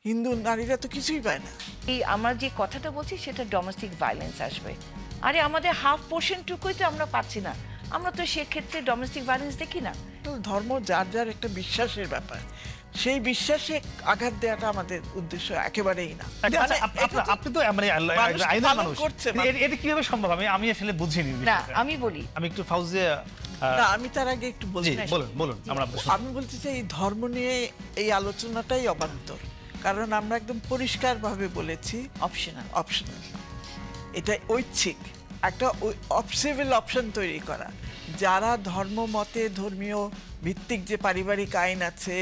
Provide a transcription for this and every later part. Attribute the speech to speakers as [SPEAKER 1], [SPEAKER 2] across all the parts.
[SPEAKER 1] হিন্দু নারীরা তো কিছুই পায় না।
[SPEAKER 2] এই আমরা যে কথাটা বলছি সেটা ডোমেস্টিক ভায়োলেন্স আসবে। আরে আমাদের হাফ পোর্শনটুকুই তো আমরা পাচ্ছি না, আমরা তো সেক্ষেত্রে ডোমেস্টিক ভায়োলেন্স দেখি না।
[SPEAKER 1] তো ধর্ম যার যার একটা বিশ্বাসের ব্যাপার, সেই বিশ্বাসে আঘাত দেওয়াটা আমাদের উদ্দেশ্য একেবারেই না।
[SPEAKER 3] আচ্ছা, আপনি তো মানে আইনের মানুষ,
[SPEAKER 1] করছে
[SPEAKER 3] এটা কিভাবে সম্ভব? আমি আসলে বুঝিনি
[SPEAKER 2] না
[SPEAKER 3] বিষয়টা।
[SPEAKER 2] আমি বলি,
[SPEAKER 3] আমি একটু ফাউজিয়া
[SPEAKER 1] না, আমি তার আগে একটু বলছি।
[SPEAKER 3] বলুন আমরা
[SPEAKER 1] আমি বলতে চাই এই ধর্ম নিয়ে এই আলোচনাটাই অবান্তর, কারণ আমরা একদম পরিষ্কারভাবে বলেছি
[SPEAKER 2] অপশনাল।
[SPEAKER 1] অপশনাল, এটা ঐচ্ছিক একটা সিভিল অপশন তৈরি করা। যারা ধর্ম মতে ধর্মীয় ভিত্তিক যে পারিবারিক আইন আছে,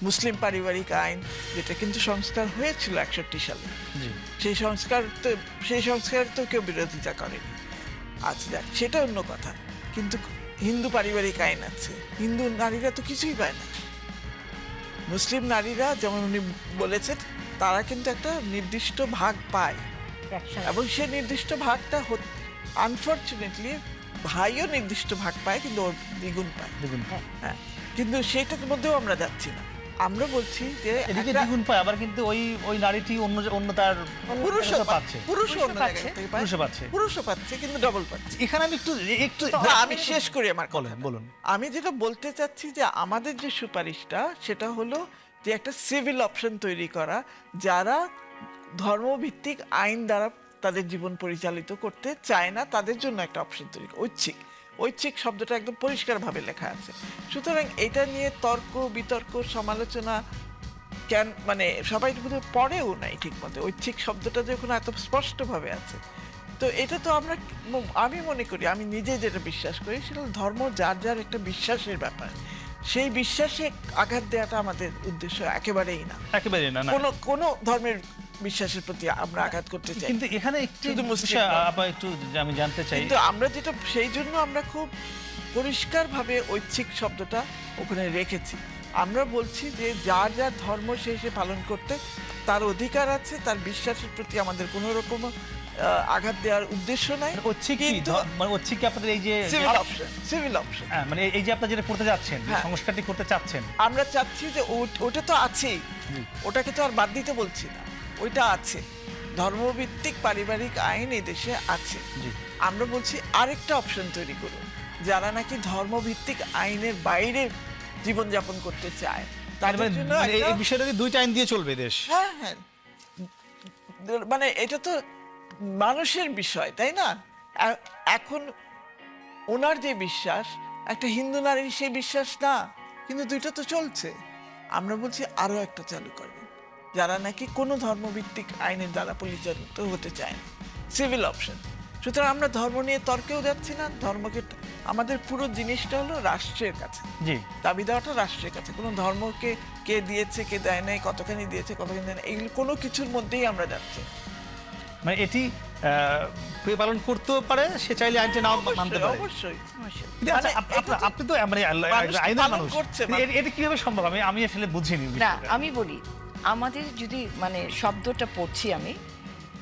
[SPEAKER 1] মুসলিম পারিবারিক আইন, যেটা কিন্তু সংস্কার হয়েছিল 61 সালে, সেই সংস্কার তো কেউ বিরোধিতা করেনি। আচ্ছা যাক, সেটা অন্য কথা। কিন্তু হিন্দু পারিবারিক আইন আছে, হিন্দু নারীরা তো কিছুই পায় না। মুসলিম নারীরা, যেমন উনি বলেছেন, তারা কিন্তু একটা নির্দিষ্ট ভাগ পায়, এবং সে নির্দিষ্ট ভাগটা আনফর্চুনেটলি ভাইও নির্দিষ্ট ভাগ পায়, কিন্তু ওর দ্বিগুণ পায়। হ্যাঁ, কিন্তু সেটার মধ্যেও আমরা যাচ্ছি না। আমরা বলছি যে
[SPEAKER 3] এদিকে দ্বিগুণ পায়, আবার কিন্তু ওই নারীটি অন্য তার
[SPEAKER 1] পুরুষও
[SPEAKER 3] পাচ্ছে,
[SPEAKER 1] পুরুষও পাচ্ছে, কিন্তু ডবল পাচ্ছে।
[SPEAKER 3] এখানে আমি একটু
[SPEAKER 1] আমি শেষ করি আমার কথা।
[SPEAKER 3] বলুন।
[SPEAKER 1] আমি যেটা বলতে চাচ্ছি যে আমাদের যে সুপারিশটা, সেটা হলো যে একটা সিভিল অপশন তৈরি করা, যারা ধর্মভিত্তিক আইন দ্বারা তাদের জীবন পরিচালিত করতে চায় না, তাদের জন্য একটা অপশন তৈরি করা। ঐচ্ছিক শব্দটা একদম পরিষ্কারভাবে লেখা আছে। সুতরাং এটা নিয়ে তর্ক বিতর্ক সমালোচনা কেন, মানে সবাই বোধহয় পড়েও নাই ঠিক মতো। ঐচ্ছিক শব্দটা যখন এত স্পষ্টভাবে আছে, তো এটা তো আমি মনে করি, আমি নিজে যেটা বিশ্বাস করি, সেটা ধর্ম যার যার একটা বিশ্বাসের ব্যাপার। সেই বিশ্বাসে আঘাত দেওয়াটা আমাদের উদ্দেশ্য একেবারেই না। কোনো ধর্মের বিশ্বাসের প্রতি আমরা আঘাত করতে চাই,
[SPEAKER 3] কিন্তু এখানে একটু আমি জানতে চাই,
[SPEAKER 1] কিন্তু আমরা যেটা সেই জন্য আমরা খুব পরিষ্কারভাবে ঐচ্ছিক শব্দটা ওখানে রেখেছি। আমরা বলছি যে যার যার ধর্ম সে পালন করতে তার অধিকার আছে, তার বিশ্বাসের প্রতি আমাদের কোনো রকম আঘাত দেওয়ার উদ্দেশ্য নাই।
[SPEAKER 3] ঐচ্ছিক আপনাদের এই যে
[SPEAKER 1] সিভিল অপশন,
[SPEAKER 3] মানে এই যে আপনারা যেটা করতে যাচ্ছেন, সংস্কারটি করতে চাচ্ছেন,
[SPEAKER 1] আমরা চাচ্ছি যে ওটা তো আছেই, ওটাকে তো আর বাদ দিতে বলছি না, ওইটা আছে। ধর্মভিত্তিক পারিবারিক আইন এই দেশে আছে। আমরা বলছি আরেকটা অপশন তৈরি করুন, যারা নাকি ধর্মভিত্তিক আইনের বাইরে জীবনযাপন করতে চায়, তাদের জন্য
[SPEAKER 3] এই বিষয়টা দুইটা আইন দিয়ে চলবে দেশ।
[SPEAKER 1] হ্যাঁ হ্যাঁ, মানে এটা তো মানুষের বিষয়, তাই না? এখন ওনার যে বিশ্বাস, একটা হিন্দু নারীর সেই বিশ্বাস না, কিন্তু দুইটা তো চলছে। আমরা বলছি আরো একটা চালু করবেন, যারা নাকি কোনো ধর্মভিত্তিক আইনের দ্বারা পরিচালিত হতে চায় না, সিভিল অপশন। সুতরাং আমরা ধর্ম নিয়ে তর্কেও যাচ্ছি না। ধর্মকে, আমাদের পুরো জিনিসটা হলো রাষ্ট্রের কাছে, দাবি দেওয়াটা রাষ্ট্রের কাছে। কোনো ধর্মকে কে দিয়েছে কে দেয় নাই, কতখানি দিয়েছে কতখানি দেয় না, এইগুলো কোনো কিছুর মধ্যেই আমরা যাচ্ছি।
[SPEAKER 3] মানে এটি পালন করতেও পারে, সে চাইলে আইনটা নাও মানতে পারে।
[SPEAKER 1] অবশ্যই।
[SPEAKER 3] আপনি তো মানে আইনের মানুষ, এটা কিভাবে সম্ভব? আমি আসলে বুঝিনি
[SPEAKER 2] না। আমি বলি, আমাদের যদি মানে শব্দটা পড়ছি আমি,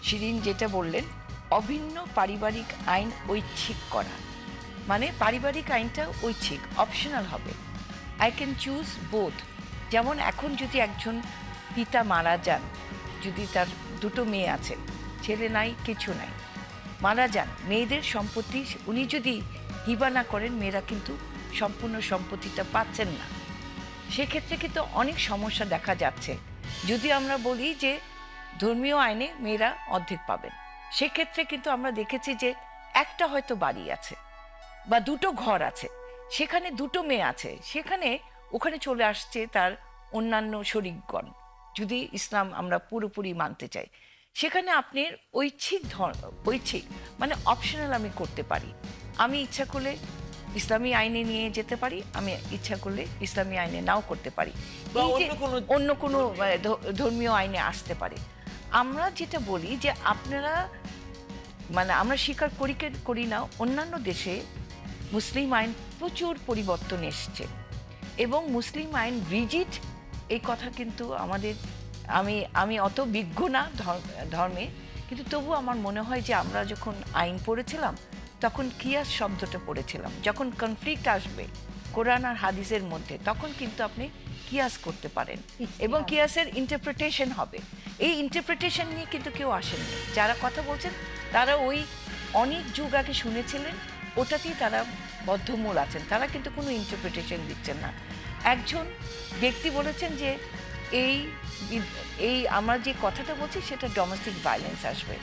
[SPEAKER 2] শিরিন যেটা বললেন, অভিন্ন পারিবারিক আইন ঐচ্ছিক করা, মানে পারিবারিক আইনটা ঐচ্ছিক, অপশনাল হবে। I can choose both. যেমন এখন যদি একজন পিতা মারা যান, যদি তার দুটো মেয়ে আছে, ছেলে নাই কিছু নাই, মারা যান, মেয়েদের সম্পত্তি উনি যদি হিবা না করেন, মেয়েরা কিন্তু সম্পূর্ণ সম্পত্তিটা পাচ্ছেন না। সেক্ষেত্রে কিন্তু অনেক সমস্যা দেখা যাচ্ছে। যদি আমরা বলি যে ধর্মীয় আইনে মেয়েরা অর্ধেক পাবেন, সেক্ষেত্রে কিন্তু আমরা দেখেছি যে একটা হয়তো বাড়ি আছে বা দুটো ঘর আছে, সেখানে দুটো মেয়ে আছে, ওখানে চলে আসছে তার অন্যান্য শরিকগণ। যদি ইসলাম আমরা পুরোপুরি মানতে চাই, সেখানে আপনি ঐচ্ছিক মানে অপশনাল আমি করতে পারি। আমি ইচ্ছা করলে ইসলামী আইনে নিয়ে যেতে পারি, আমি ইচ্ছা করলে ইসলামী আইনে নাও করতে পারি, অন্য কোনো ধর্মীয় আইনে আসতে পারে। আমরা যেটা বলি যে আপনারা, মানে আমরা স্বীকার করি না, অন্যান্য দেশে মুসলিম আইন প্রচুর পরিবর্তন এসছে, এবং মুসলিম আইন রিজিড, এই কথা কিন্তু আমাদের, আমি অত বিজ্ঞ না ধর্মে, কিন্তু তবু আমার মনে হয় যে আমরা যখন আইন পড়েছিলাম, তখন কিয়াস শব্দটা পড়েছিলাম। যখন কনফ্লিক্ট আসবে কোরআন আর হাদিসের মধ্যে, তখন কিন্তু আপনি কিয়াস করতে পারেন এবং কিয়াসের ইন্টারপ্রিটেশন হবে। এই ইন্টারপ্রিটেশন নিয়ে কিন্তু কেউ আসেননি। যারা কথা বলছেন তারা ওই অনেক যুগ আগে শুনেছিলেন, ওটাতেই তারা বদ্ধমূল আছেন, তারা কিন্তু কোনো ইন্টারপ্রিটেশন দিচ্ছেন না। একজন ব্যক্তি বলেছেন যে এই আমরা যে কথাটা বলছি সেটা ডোমেস্টিক ভায়োলেন্স আসবে।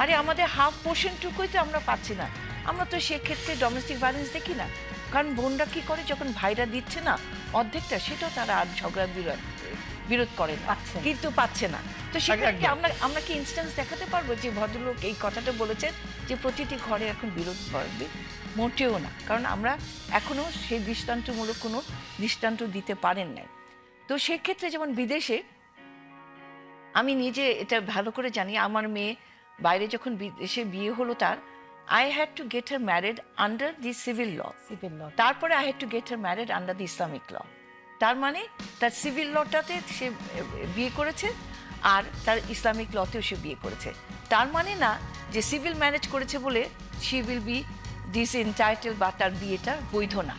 [SPEAKER 2] আরে আমাদের হাফ পোর্শনটুকুই তো আমরা পাচ্ছি না, আমরা তো সেক্ষেত্রে ডোমেস্টিক ভায়োলেন্স দেখি না। কারণ বোনরা কি করে, যখন ভাইরা দিচ্ছে না অর্ধেকটা, সেটাও তারা আর ঝগড়া বিরোধ করে না, কিন্তু পাচ্ছে না। তো সেক্ষেত্রে আমরা কি ইনস্ট্যান্স দেখাতে পারবো যে ভদ্রলোক এই কথাটা বলেছেন যে প্রতিটি ঘরে এখন বিরোধ বাড়বে? মোটেও না, কারণ আমরা এখনো সেই দৃষ্টান্তমূলক কোনো দৃষ্টান্ত দিতে পারেন নাই। তো সেক্ষেত্রে যেমন বিদেশে, আমি নিজে এটা ভালো করে জানি, আমার মেয়ে বাইরে যখন বিদেশে বিয়ে হলো তার, I had to get her married under the civil law. তারপরে I had to get her married under the Islamic law. তার মানে তার সিভিল লটাতে সে বিয়ে করেছে আর তার ইসলামিক লতেও সে বিয়ে করেছে। তার মানে না যে সিভিল ম্যারেজ করেছে বলে she will be disentangled বা তার বিয়েটা বৈধ না।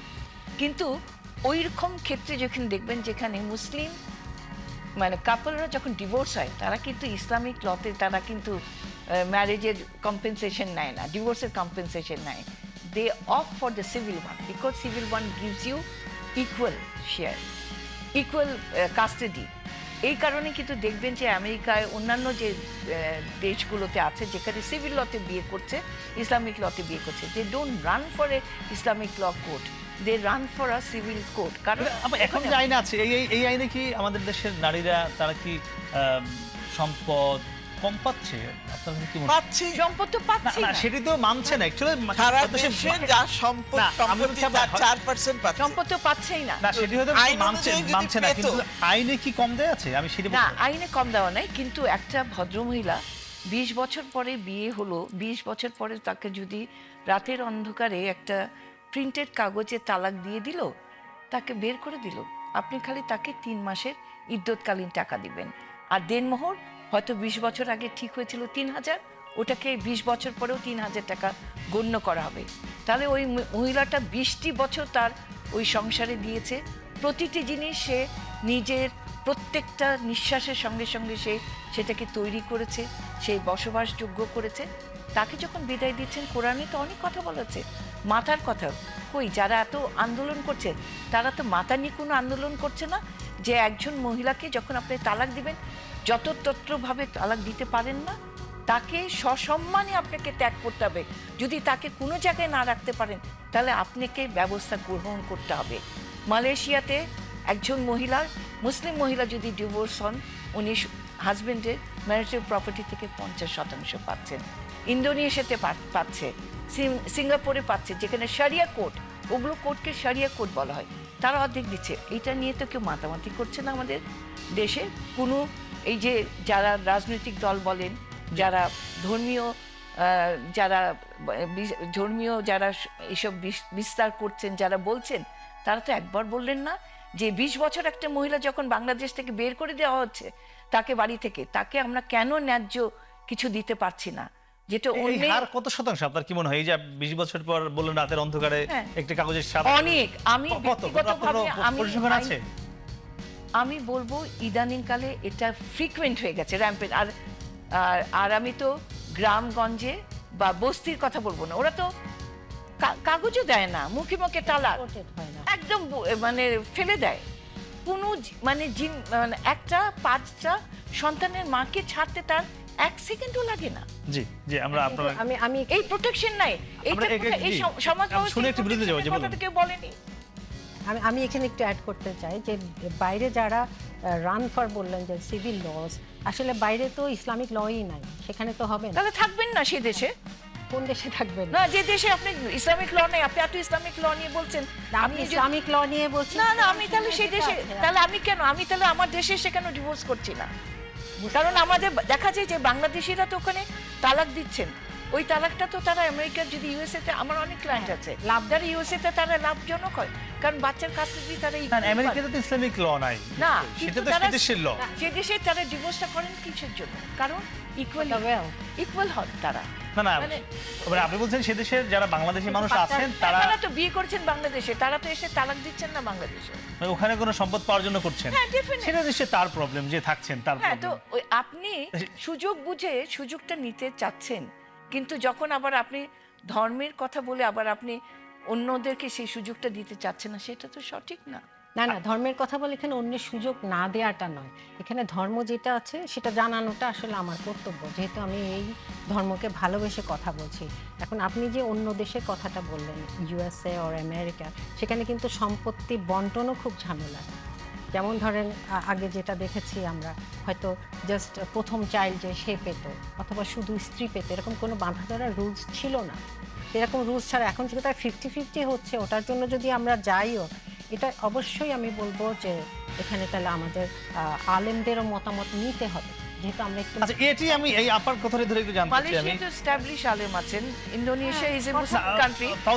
[SPEAKER 2] কিন্তু ওই রকম ক্ষেত্রে যখন দেখবেন যেখানে মুসলিম মানে কাপলরা যখন ডিভোর্স হয়, তারা কিন্তু ইসলামিক লতে তারা কিন্তু ম্যারেজের কম্পেনসেশন নেয় না, ডিভোর্সের কম্পেনসেশন নেয়। They opt for the civil one, because civil one gives you equal share, equal custody. এই কারণে কিন্তু দেখবেন যে আমেরিকায় অন্যান্য যে দেশগুলোতে আছে যেখানে সিভিল লতে বিয়ে করছে, ইসলামিক লতে বিয়ে করছে, they don't run for a Islamic law code, they run for a civil code. কারণ
[SPEAKER 3] এখন যে আইন আছে এই আইনে কি আমাদের দেশের নারীরা তারা কি সম্পদ কম পাচ্ছে? আপনাদের কি মনে
[SPEAKER 1] পাচ্ছি,
[SPEAKER 2] সম্পদ তো পাচ্ছি না,
[SPEAKER 3] সেটি তো মানছে না অ্যাকচুয়ালি।
[SPEAKER 1] সারা দেশে যা সম্পদ, সম্পত্তি তার 4% পাচ্ছে,
[SPEAKER 2] সম্পদ তো পাচ্ছেই না।
[SPEAKER 3] না সেটি হয়তো মানছে না, কিন্তু আইনে কি কম দেয়া আছে? আমি সেটা
[SPEAKER 2] না, আইনে কম দেওয়া নাই, কিন্তু একটা ভদ্রমহিলা 20 বছর পরে বিয়ে হলো, 20 বছর পরে তাকে যদি রাতের অন্ধকারে একটা প্রিন্টেড কাগজে তালাক দিয়ে দিল, তাকে বের করে দিল, আপনি খালি তাকে 3 মাসের ইদ্যৎকালীন টাকা দিবেন। আর দেনমোহর হয়তো 20 বছর আগে ঠিক হয়েছিল 3000, ওটাকে 20 বছর পরেও 3000 টাকা গণ্য করা হবে। তাহলে ওই মহিলাটা 20টি বছর তার ওই সংসারে দিয়েছে, প্রতিটি জিনিস সে নিজের প্রত্যেকটা নিঃশ্বাসের সঙ্গে সঙ্গে সে সেটাকে তৈরি করেছে, সে বসবাসযোগ্য করেছে। তাকে যখন বিদায় দিচ্ছেন, কোরআনে তো অনেক কথা বলেছে মাতার কথা। কই, যারা এত আন্দোলন করছে তারা তো মাতা নিয়ে কোনো আন্দোলন করছে না, যে একজন মহিলাকে যখন আপনি তালাক দিবেন, যততত্রভাবে তালাক দিতে পারেন না, তাকে সসম্মানে আপনাকে ত্যাগ করতে হবে। যদি তাকে কোনো জায়গায় না রাখতে পারেন, তাহলে আপনাকে ব্যবস্থা গ্রহণ করতে হবে। মালয়েশিয়াতে একজন মহিলার, মুসলিম মহিলা যদি ডিভোর্স হন, উনি হাজবেন্ডের ম্যারিটাল প্রপার্টি থেকে 50% পাচ্ছেন। ইন্দোনেশিয়াতে পাচ্ছে, সিঙ্গাপুরে পাচ্ছে, যেখানে শরিয়া কোড, ওগুলো কোডকে শরিয়া কোড বলা হয়, তারা অর্ধেক দিচ্ছে। এটা নিয়ে তো কেউ মাতামাতি করছে না আমাদের দেশে কোনো। এই যে যারা রাজনৈতিক দল বলেন, যারা ধর্মীয় যারা এইসব বিস্তার করছেন, যারা বলছেন, তারা তো একবার বললেন না যে 20 বছর একটা মহিলা যখন বাংলাদেশ থেকে বের করে দেওয়া হচ্ছে তাকে বাড়ি থেকে, তাকে আমরা কেন ন্যায্য কিছু দিতে পারছি না? যেটা
[SPEAKER 3] আর কত শতাংশ আপনার কি মনে হয়? এই যে 20 বছর পর বললেন রাতের অন্ধকারে একটা কাগজের সাথে
[SPEAKER 2] অনেক, আমি ব্যক্তিগতভাবে আমি বলবো ইদানিংকালে এটা ফ্রিকুয়েন্ট হয়ে গেছে, র্যাম্পেন্ট। আর আমি তো গ্রামগঞ্জে বা বস্তির কথা বলবো না, ওরা তো কাগজও দেয় না, মুখে মুখে তালাক একদম মানে ফেলে দেয়। কোনো মানে একটা 5টা সন্তানের মাকে ছাড়তে তার 1 সেকেন্ডও লাগে না।
[SPEAKER 3] জি জি, আমরা আপনারা
[SPEAKER 2] আমি এই প্রোটেকশন নাই, এই সমাজ
[SPEAKER 3] শুনে একটু বিরুদ্ধে যাবো, যে
[SPEAKER 2] কথাটা কেউ বলেনি।
[SPEAKER 4] আমি এখানে একটু অ্যাড করতে চাই যে বাইরে যারা রান ফর বললেন যে সিভিল লস, আসলে বাইরে তো ইসলামিক লই নাই, সেখানে তো হবে না।
[SPEAKER 2] তাহলে থাকবেন না সেই দেশে?
[SPEAKER 4] কোন দেশে থাকবেন
[SPEAKER 2] না, যে দেশে আপনি ইসলামিক ল নেই, আপনি এত ইসলামিক ল নিয়ে বলছেন।
[SPEAKER 4] আমি ইসলামিক ল নিয়ে বলছি
[SPEAKER 2] না, আমি তাহলে সেই দেশে, তাহলে আমি তাহলে আমার দেশে সেখানে ডিভোর্স করছি না। কারণ আমাদের দেখা যায় যে বাংলাদেশিরা তো ওখানে তালাক দিচ্ছেন, ওই তালাকটা তো তারা আমেরিকার, যদি ইউএসএ তে, আমার অনেক ক্লায়েন্ট আছে লাভদার ইউএসএ তে, তারা লাভজনক হয়, কারণ বাচ্চার কাস্টাডি তারা
[SPEAKER 3] আমেরিকাতে তো ইসলামিক ল নাই
[SPEAKER 2] না,
[SPEAKER 3] সেটা তো দেশের ল।
[SPEAKER 2] যে দেশে তারা ডিভোর্সটা করেন কিসের জন্য? কারণ ইকুয়াল হন তারা।
[SPEAKER 3] না না
[SPEAKER 2] মানে
[SPEAKER 3] মানে আপনি বলছেন সে দেশের যারা বাংলাদেশি মানুষ আছেন তারা
[SPEAKER 2] তারা তো বিয়ে করছেন বাংলাদেশে, তারা তো এসে তালাক দিচ্ছেন না বাংলাদেশে।
[SPEAKER 3] মানে ওখানে কোনো সম্পদ পাওয়ার জন্য করছেন,
[SPEAKER 2] হ্যাঁ, definitely।
[SPEAKER 3] সেটা নিশ্চয়ই তার প্রবলেম যে থাকছেন তার
[SPEAKER 2] হ্যাঁ, তো
[SPEAKER 3] problem।
[SPEAKER 2] ওই আপনি সুযোগ বুঝে সুযোগটা নিতে চাচ্ছেন, কিন্তু যখন আবার আপনি ধর্মের কথা বলে আবার আপনি অন্যদেরকে সেই সুযোগটা দিতে চাচ্ছেন না, সেটা তো সঠিক না।
[SPEAKER 4] না না, ধর্মের কথা বলে এখানে অন্যের সুযোগ না দেওয়াটা নয়, এখানে ধর্ম যেটা আছে সেটা জানানোটা আসলে আমার কর্তব্য, যেহেতু আমি এই ধর্মকে ভালোবেসে কথা বলছি। এখন আপনি যে অন্য দেশের কথাটা বললেন, ইউএসএ ওর আমেরিকা, সেখানে কিন্তু সম্পত্তি বন্টনও খুব ঝামেলা। যেমন ধরেন আগে যেটা দেখেছি আমরা, হয়তো জাস্ট প্রথম চাইল্ড যে সে পেত অথবা শুধু স্ত্রী পেত, এরকম কোনো বাঁধা ধরা রুলস ছিল না। এরকম রুলস ছাড়া এখন যেটা 50-50 হচ্ছে, ওটার জন্য যদি আমরা যাইও, এটা অবশ্যই আমি বলবো যে এখানে তাহলে আমাদের আলেমদেরও মতামত নিতে হবে, যেহেতু আমরা একটু
[SPEAKER 3] আচ্ছা এটি আমি এই আপার কথাটা ধরে একটু জানতে চাই আমি
[SPEAKER 2] মালয়েশিয়া তো এস্টাবলিশ আলেম আছেন, Indonesia is a Muslim country.
[SPEAKER 3] তাও